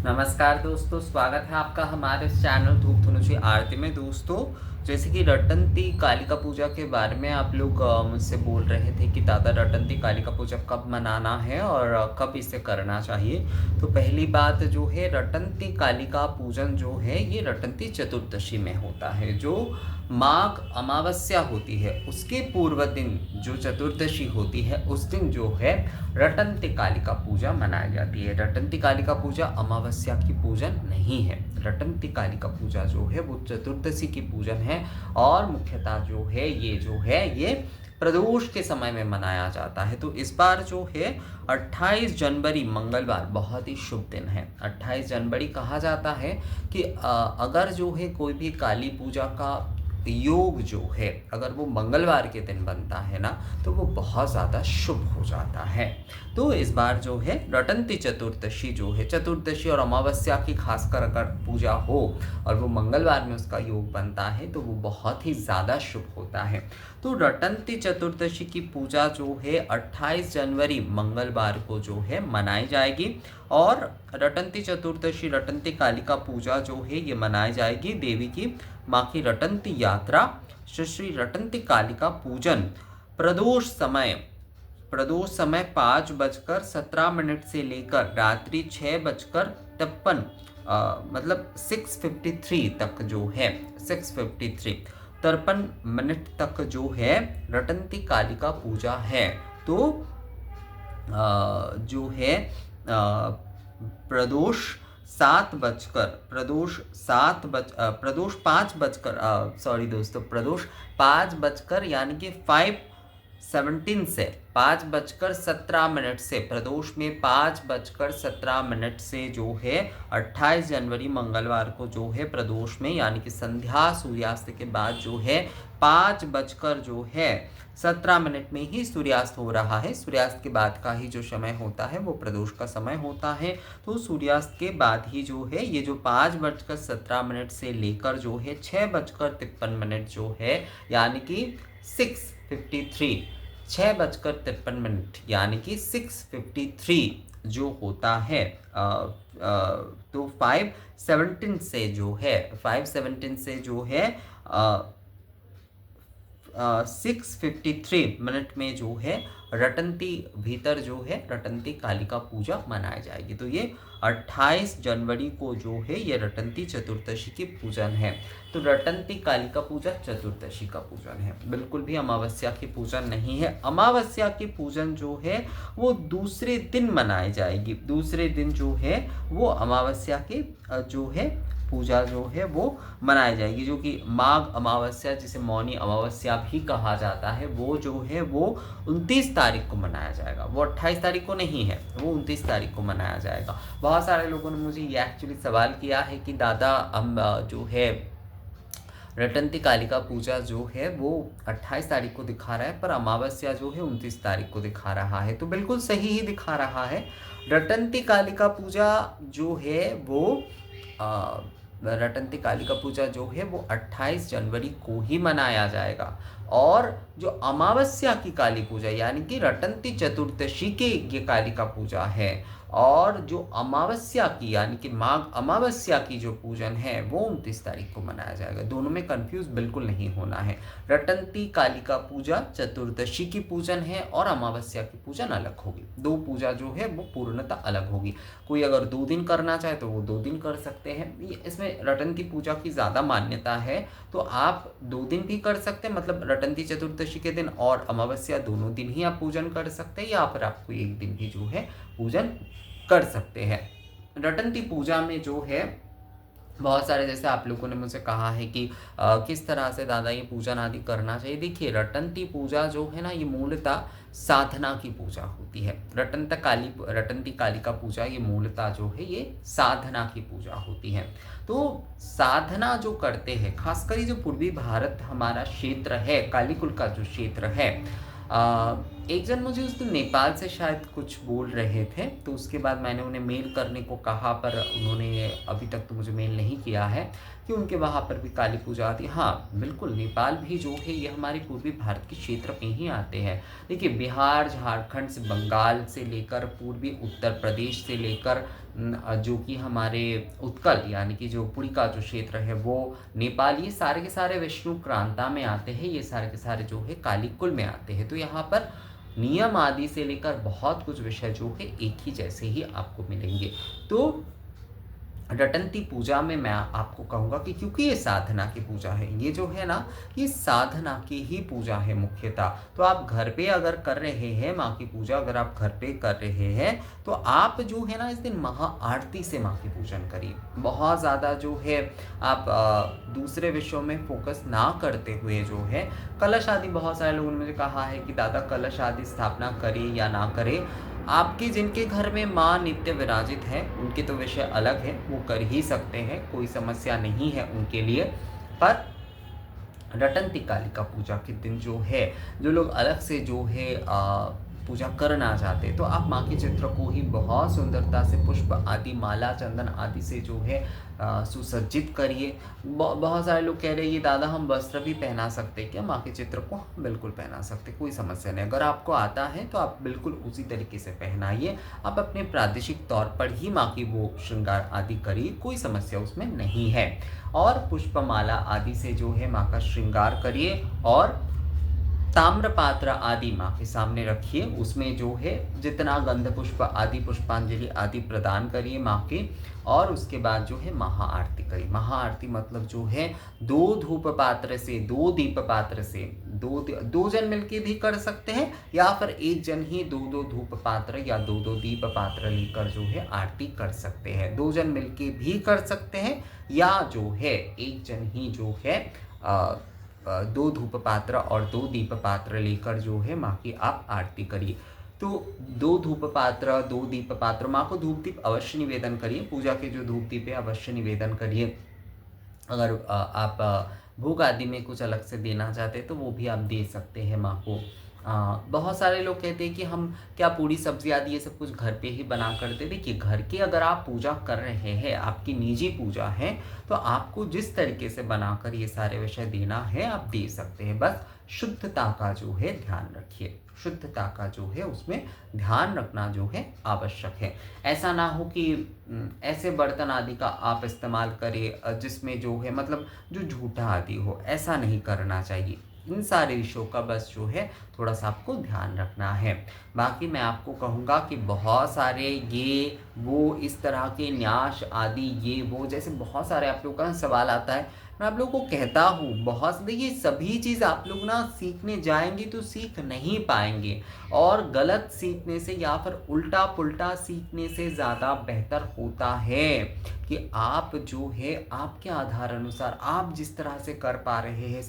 नमस्कार दोस्तों, स्वागत है आपका हमारे इस चैनल धूप धनुषी आरती में। दोस्तों, जैसे कि रटंती कालिका पूजा के बारे में आप लोग मुझसे बोल रहे थे कि दादा रटंती कालिका पूजा कब मनाना है और कब इसे करना चाहिए। तो पहली बात जो है, रटंती कालिका पूजन जो है ये रटंती चतुर्दशी में होता है। जो माघ अमावस्या होती है उसके पूर्व दिन जो चतुर्दशी होती है उस दिन जो है रटंती कालिका पूजा मनाई जाती है। रटंती कालिका पूजा अमावस्या की पूजन नहीं है। रटंती कालिका पूजा जो है वो चतुर्दशी की पूजन है और मुख्यतः जो है ये प्रदोष के समय में मनाया जाता है। तो इस बार जो है 28 जनवरी मंगलवार बहुत ही शुभ दिन है। 28 जनवरी कहा जाता है कि अगर जो है कोई भी काली पूजा का योग जो है अगर वो मंगलवार के दिन बनता है ना तो वो बहुत ज़्यादा शुभ हो जाता है। तो इस बार जो है रटंती चतुर्दशी जो है, चतुर्दशी और अमावस्या की खासकर अगर पूजा हो और वो मंगलवार में उसका योग बनता है तो वो बहुत ही ज़्यादा शुभ होता है। तो रटंती चतुर्दशी की पूजा जो है 28 जनवरी मंगलवार को जो है मनाई जाएगी। और रटंती चतुर्दशी रटंती कालिका पूजा जो है ये मनाई जाएगी। देवी की माँ की रटंती यात्रा श्री रटंती कालिका पूजन प्रदोष समय 5:17 से लेकर रात्रि 6:53 मतलब 6:53 तक जो है 6:53 तक जो है रटंती कालिका पूजा है। तो जो है प्रदोष 5 बजकर यानी कि 5:17 से 5:17 से प्रदोष में 5:17 से जो है 28 जनवरी मंगलवार को जो है प्रदोष में यानी कि संध्या सूर्यास्त के बाद जो है 5:17 में ही सूर्यास्त हो रहा है। सूर्यास्त के बाद का ही जो समय होता है वो प्रदोष का समय होता है। तो सूर्यास्त के बाद ही जो है ये जो 5:17 से लेकर जो है 6:53 जो है यानी कि 6:53 यानी कि 6:53 जो होता है तो 5:17 से जो है 6:53 में जो है रटंती भीतर जो है रटंती कालिका पूजा मनाई जाएगी। तो ये 28 जनवरी को जो है ये रटंती चतुर्दशी की पूजन है। तो रटंती कालिका पूजा चतुर्दशी का पूजन है, बिल्कुल भी अमावस्या की पूजन नहीं है। अमावस्या की पूजन जो है वो दूसरे दिन मनाई जाएगी। दूसरे दिन जो है वो अमावस्या की जो है पूजा जो है वो मनाई जाएगी, जो कि माघ अमावस्या जिसे मौनी अमावस्या भी कहा जाता है वो जो है वो 29 तारीख को मनाया जाएगा। वो 28 तारीख को नहीं है, वो 29 तारीख को मनाया जाएगा। बहुत सारे लोगों ने मुझे ये एक्चुअली सवाल किया है कि दादा हम जो है रटंती कालिका पूजा जो है वो 28 तारीख को दिखा रहा है पर अमावस्या जो है 29 तारीख को दिखा रहा है। तो बिल्कुल सही ही दिखा रहा है। रटंती कालिका पूजा जो है वो रटंती कालिका पूजा जो है वो 28 जनवरी को ही मनाया जाएगा। और जो अमावस्या की काली पूजा यानी कि रटंती चतुर्दशी की ये कालिका पूजा है और जो अमावस्या की यानी कि माघ अमावस्या की जो पूजन है वो 29 तारीख को मनाया जाएगा। दोनों में कंफ्यूज बिल्कुल नहीं होना है। रटंती कालिका पूजा चतुर्दशी की पूजन है और अमावस्या की पूजन अलग होगी। दो पूजा जो है वो पूर्णतः अलग होगी। कोई अगर 2 दिन करना चाहे तो वो 2 दिन कर सकते हैं। इसमें रटंती पूजा की ज़्यादा मान्यता है तो आप 2 दिन भी कर सकते हैं, मतलब रटंती चतुर्दशी के दिन और अमावस्या दोनों दिन ही आप पूजन कर सकते हैं, या फिर आपको एक दिन भी जो है पूजन कर सकते हैं। रटंती पूजा में जो है बहुत सारे, जैसे आप लोगों ने मुझसे कहा है कि किस तरह से दादा ये पूजन आदि करना चाहिए। देखिए, रटंती पूजा जो है ना ये मूलतः साधना की पूजा होती है। रटंती कालिका पूजा ये मूलतः जो है ये साधना की पूजा होती है। तो साधना जो करते हैं, खासकर ये जो पूर्वी भारत हमारा क्षेत्र है, कालीकुल का जो क्षेत्र है, एक जन मुझे उस दिन नेपाल से शायद कुछ बोल रहे थे, तो उसके बाद मैंने उन्हें मेल करने को कहा पर उन्होंने अभी तक तो मुझे मेल नहीं किया है कि उनके वहाँ पर भी काली पूजा आती है। हाँ बिल्कुल, नेपाल भी जो है ये हमारे पूर्वी भारत के क्षेत्र में ही आते हैं। देखिए, बिहार झारखंड से, बंगाल से लेकर पूर्वी उत्तर प्रदेश से लेकर जो कि हमारे उत्कल यानी कि जो पुरी का जो क्षेत्र है वो नेपाल, ये सारे के सारे विष्णु क्रांता में आते हैं, ये सारे के सारे जो है कालीकुल में आते हैं। तो यहाँ पर नियम आदि से लेकर बहुत कुछ विषय जो है एक ही जैसे ही आपको मिलेंगे। तो रटंती पूजा में मैं आपको कहूँगा कि क्योंकि ये साधना की पूजा है, ये जो है ना, ये साधना की ही पूजा है मुख्यतः। तो आप घर पे अगर कर रहे हैं माँ की पूजा, अगर आप घर पे कर रहे हैं तो आप जो है ना इस दिन महा आरती से माँ की पूजन करिए। बहुत ज़्यादा जो है आप दूसरे विषयों में फोकस ना करते हुए जो है कलश आदि, बहुत सारे लोगों ने मुझे कहा है कि दादा कलश आदि स्थापना करें या ना करें, आपके जिनके घर में माँ नित्य विराजित है उनके तो विषय अलग है, वो कर ही सकते हैं, कोई समस्या नहीं है उनके लिए। पर रटंती कालिका पूजा के दिन जो है, जो लोग अलग से जो है पूजा करना चाहते तो आप माँ के चित्र को ही बहुत सुंदरता से पुष्प आदि, माला, चंदन आदि से जो है सुसज्जित करिए। बहुत सारे लोग कह रहे हैं ये दादा हम वस्त्र भी पहना सकते क्या माँ के चित्र को? बिल्कुल पहना सकते, कोई समस्या नहीं। अगर आपको आता है तो आप बिल्कुल उसी तरीके से पहनाइए। आप अपने प्रादेशिक तौर पर ही माँ की वो श्रृंगार आदि करिए, कोई समस्या उसमें नहीं है। और पुष्पमाला आदि से जो है माँ का श्रृंगार करिए और ताम्र पात्र आदि माँ के सामने रखिए, उसमें जो है जितना गंध पुष्प आदि, पुष्पांजलि आदि प्रदान करिए माँ के। और उसके बाद जो है महाआरती करिए। महाआरती मतलब जो है 2 धूप पात्र से, 2 दीप पात्र से, दो जन मिलके भी कर सकते हैं या फिर एक जन ही 2 धूप पात्र या 2 दीप पात्र लेकर जो है आरती कर सकते हैं। 2 जन मिलके भी कर सकते हैं या जो है एक जन ही जो है 2 धूप पात्र और 2 दीप पात्र लेकर जो है माँ की आप आरती करिए। तो 2 धूप पात्र, 2 दीप पात्र, माँ को धूप दीप अवश्य निवेदन करिए। पूजा के जो धूप दीप है अवश्य निवेदन करिए। अगर आप भोग आदि में कुछ अलग से देना चाहते हैं तो वो भी आप दे सकते हैं माँ को। बहुत सारे लोग कहते हैं कि हम क्या पूरी सब्जी आदि ये सब कुछ घर पे ही बना कर दे। देखिए घर की अगर आप पूजा कर रहे हैं, आपकी निजी पूजा है, तो आपको जिस तरीके से बनाकर ये सारे विषय देना है आप दे सकते हैं। बस शुद्धता का जो है ध्यान रखिए, शुद्धता का जो है उसमें ध्यान रखना जो है आवश्यक है। ऐसा ना हो कि ऐसे बर्तन आदि का आप इस्तेमाल करें जिसमें जो है मतलब जो झूठा आदि हो, ऐसा नहीं करना चाहिए। इन सारे विषयों का बस जो है थोड़ा सा आपको ध्यान रखना है। बाकी मैं आपको कहूँगा कि बहुत सारे ये वो इस तरह के न्यास आदि ये वो जैसे बहुत सारे आप लोगों का सवाल आता है, मैं आप लोगों को कहता हूँ बहुत, देखिए सभी चीज़ आप लोग ना सीखने जाएंगे तो सीख नहीं पाएंगे, और गलत सीखने से या फिर उल्टा पुल्टा सीखने से ज़्यादा बेहतर होता है कि आप जो है आपके आधार अनुसार आप जिस तरह से कर पा रहे हैं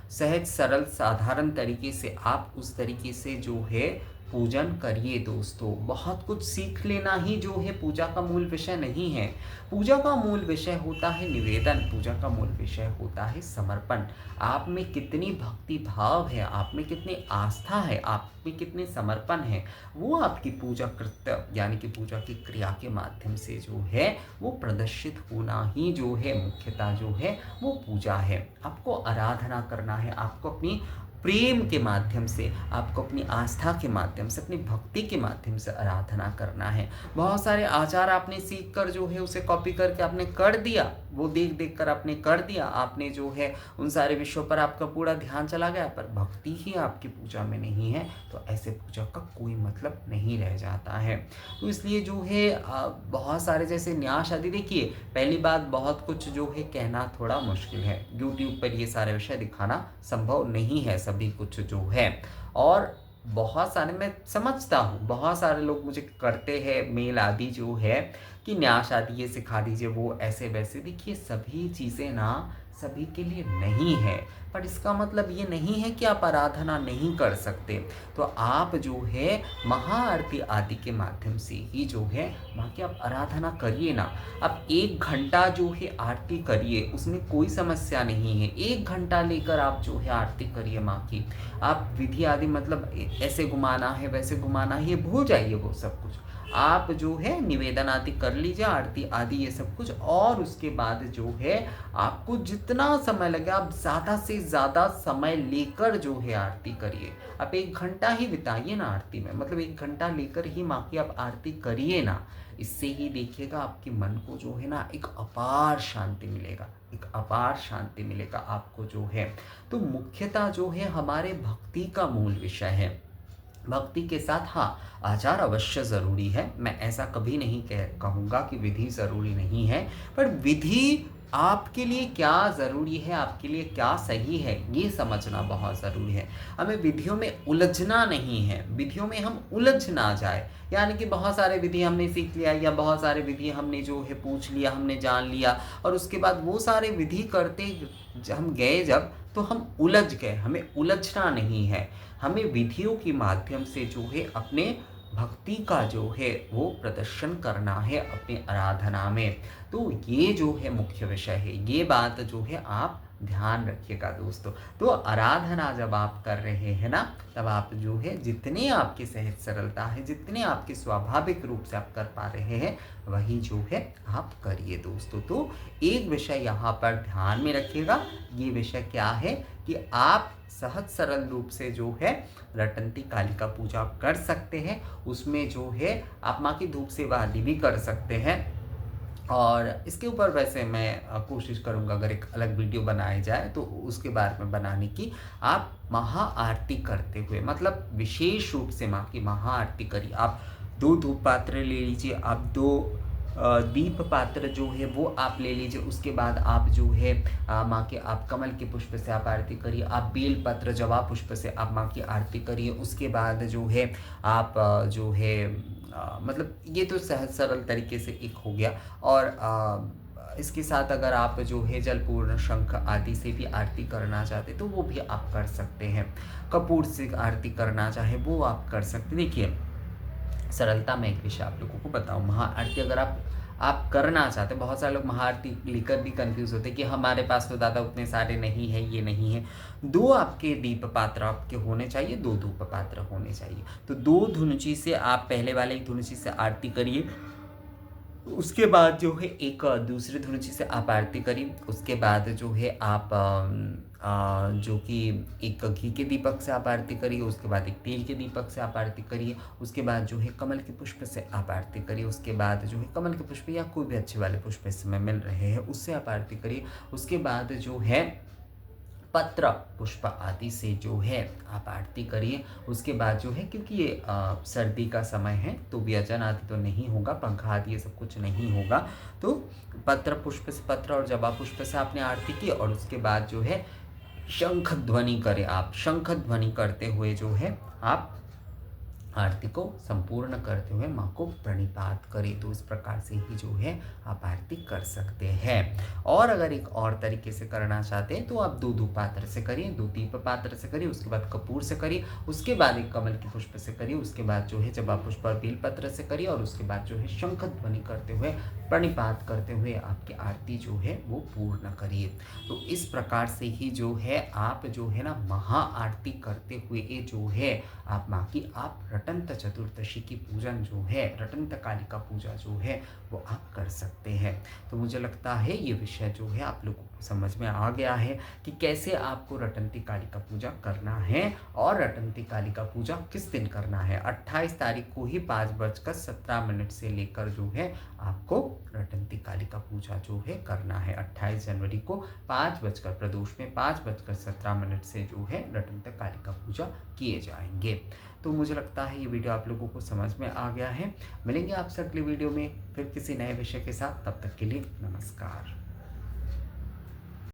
सहज सरल साधारण तरीके से आप उस तरीके से जो है पूजन करिए दोस्तों। बहुत कुछ सीख लेना ही जो है पूजा का मूल विषय नहीं है। पूजा का मूल विषय होता है निवेदन, पूजा का मूल विषय होता है समर्पण। आप में कितनी भक्ति भाव है, आप में कितनी आस्था है, आप में कितने समर्पण है, वो आपकी पूजा कृत्य यानी कि पूजा की क्रिया के माध्यम से जो है वो प्रदर्शित होना ही जो है मुख्यतः जो है वो पूजा है। आपको आराधना करना है, आपको अपनी प्रेम के माध्यम से, आपको अपनी आस्था के माध्यम से, अपनी भक्ति के माध्यम से आराधना करना है। बहुत सारे आचार आपने सीख कर जो है उसे कॉपी करके आपने कर दिया, वो देख देख कर आपने कर दिया, आपने जो है उन सारे विषयों पर आपका पूरा ध्यान चला गया, पर भक्ति ही आपकी पूजा में नहीं है, तो ऐसे पूजा का कोई मतलब नहीं रह जाता है। तो इसलिए जो है बहुत सारे जैसे न्यास आदि, देखिए पहली बात बहुत कुछ जो है कहना थोड़ा मुश्किल है, यूट्यूब पर ये सारे विषय दिखाना संभव नहीं है सभी कुछ जो है। और बहुत सारे मैं समझता हूँ बहुत सारे लोग मुझे करते हैं मेल आदि जो है कि न्यास आदि ये सिखा दीजिए, वो ऐसे वैसे। देखिए सभी चीज़ें ना सभी के लिए नहीं है, पर इसका मतलब ये नहीं है कि आप आराधना नहीं कर सकते। तो आप जो है महाआरती आदि के माध्यम से ही जो है माँ की आप आराधना करिए ना। आप 1 घंटा जो है आरती करिए, उसमें कोई समस्या नहीं है। 1 घंटा लेकर आप जो है आरती करिए माँ की। आप विधि आदि मतलब ऐसे घुमाना है वैसे घुमाना है ये भूल जाइए वो सब कुछ। आप जो है निवेदन आदि कर लीजिए, आरती आदि ये सब कुछ, और उसके बाद जो है आपको जितना समय लगे आप ज़्यादा से ज़्यादा समय लेकर जो है आरती करिए। आप 1 घंटा ही बिताइए ना आरती में, मतलब 1 घंटा लेकर ही माँ की आप आरती करिए ना। इससे ही देखिएगा आपके मन को जो है ना एक अपार शांति मिलेगा, एक अपार शांति मिलेगा आपको जो है। तो मुख्यतः जो है हमारे भक्ति का मूल विषय है। भक्ति के साथ हाँ, आचार अवश्य ज़रूरी है। मैं ऐसा कभी नहीं कहूँगा कि विधि ज़रूरी नहीं है, पर विधि आपके लिए क्या ज़रूरी है, आपके लिए क्या सही है, ये समझना बहुत ज़रूरी है। हमें विधियों में उलझना नहीं है, विधियों में हम उलझ ना जाए। यानी कि बहुत सारे विधि हमने सीख लिया या बहुत सारे विधि हमने जो है पूछ लिया, हमने जान लिया, और उसके बाद वो सारे विधि करते हम गए जब, तो हम उलझ गए। हमें उलझना नहीं है, हमें विधियों के माध्यम से जो है अपने भक्ति का जो है वो प्रदर्शन करना है अपनी आराधना में। तो ये जो है मुख्य विषय है, ये बात जो है आप ध्यान रखिएगा दोस्तों। तो आराधना जब आप कर रहे हैं ना, तब आप जो है जितने आपकी सहज सरलता है, जितने आपके स्वाभाविक रूप से आप कर पा रहे हैं, वही जो है आप करिए दोस्तों। तो एक विषय यहाँ पर ध्यान में रखिएगा, ये विषय क्या है कि आप सहज सरल रूप से जो है रटंती कालिका पूजा कर सकते हैं। उसमें जो है आप माँ की धूप सेवा आदि भी कर सकते हैं। और इसके ऊपर वैसे मैं कोशिश करूँगा अगर एक अलग वीडियो बनाई जाए तो उसके बारे में बनाने की। आप महाआरती करते हुए, मतलब विशेष रूप से माँ की महाआरती करिए। आप 2 धूप पात्र ले लीजिए, आप 2 दीप पात्र जो है वो आप ले लीजिए। उसके बाद आप जो है माँ के आप कमल के पुष्प से आप आरती करिए, आप बेल पत्र जवा पुष्प से आप माँ की आरती करिए। उसके बाद जो है आप जो है मतलब ये तो सहज सरल तरीके से एक हो गया। और इसके साथ अगर आप जो है जलपूर्ण शंख आदि से भी आरती करना चाहते तो वो भी आप कर सकते हैं। कपूर से आरती करना चाहे वो आप कर सकते। देखिए, सरलता में एक विषय आप लोगों को बताऊं, महाआरती अगर आप करना चाहते, बहुत सारे लोग महाआरती लेकर भी कंफ्यूज होते कि हमारे पास तो दादा उतने सारे नहीं है, ये नहीं है। 2 आपके दीप पात्र आपके होने चाहिए, 2 धूप पात्र होने चाहिए। तो 2 धुनुची से आप पहले वाले एक धुनुची से आरती करिए। उसके बाद जो है एक दूसरे धुनुची से आप आरती करिए। उसके बाद जो है आप जो कि एक घी के दीपक से आप आरती करिए। उसके बाद एक तेल के दीपक से आप आरती करिए। उसके बाद जो है कमल के पुष्प से आप आरती करिए। उसके बाद जो है कमल के पुष्प या कोई भी अच्छे वाले पुष्प इस समय मिल रहे हैं उससे आप आरती करिए। उसके बाद जो है पत्र पुष्प आदि से जो है आप आरती करिए। उसके बाद जो है, क्योंकि ये सर्दी का समय है तो व्यजन आदि तो नहीं होगा, पंखा आदि ये सब कुछ नहीं होगा, तो पत्र पुष्प से, पत्र और जबा पुष्प से आपने आरती की। और उसके बाद जो है शंख ध्वनि करें, आप शंख ध्वनि करते हुए जो है आप आरती को संपूर्ण करते हुए माँ को प्रणिपात करें। तो इस प्रकार से ही जो है आप आरती कर सकते हैं। और अगर एक और तरीके से करना चाहते हैं तो आप 2 धूप पात्र से करिए, 2 दीप पात्र से करिए, उसके बाद कपूर से करिए, उसके बाद एक कमल के पुष्प से करिए, उसके बाद जो है जबा पुष्प और बेल पत्र से करिए, और उसके बाद जो है शंख ध्वनि करते हुए, प्रणिपात करते हुए आपकी आरती जो है वो पूर्ण करिए। तो इस प्रकार से ही जो है आप जो है ना महाआरती करते हुए ये जो है आप माँ की आप रटंत चतुर्दशी की पूजन जो है, रटंत कालिका पूजा जो है वो आप कर सकते हैं। तो मुझे लगता है ये विषय जो है आप लोगों को समझ में आ गया है कि कैसे आपको रटंती कालिका पूजा करना है, और रटंती कालिका पूजा किस दिन करना है। 28 तारीख को ही 5:17 से लेकर जो है आपको रटंती कालिका पूजा जो है करना है। 28 जनवरी को 5 बजकर प्रदोष में 5:17 से जो है रटंत कालिका पूजा किए जाएंगे। तो मुझे लगता है ये वीडियो आप लोगों को समझ में आ गया है। मिलेंगे आपसे अगले वीडियो में फिर किसी नए विषय के साथ, तब तक के लिए नमस्कार।